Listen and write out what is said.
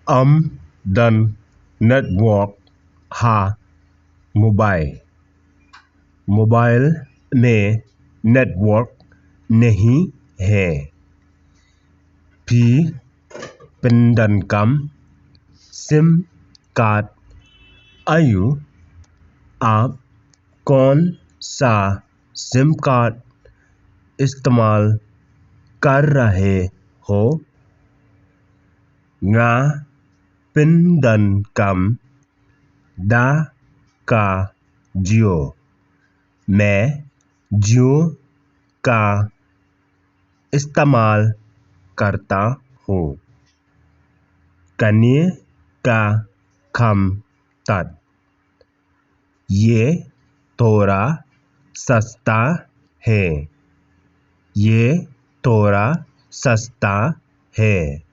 आमदन नेटवर्क हा मोबाइल में नेटवर्क नहीं है। फिर पिंडनकम सिम कार्ड आयु आप कौन सा सिम कार्ड इस्तेमाल कर रहे हो? Nga पिंडनकम दा का जियो। मैं जियो का इस्तेमाल करता हूँ। कन्ये का खम तद ये थोड़ा सस्ता है। ये थोड़ा सस्ता है।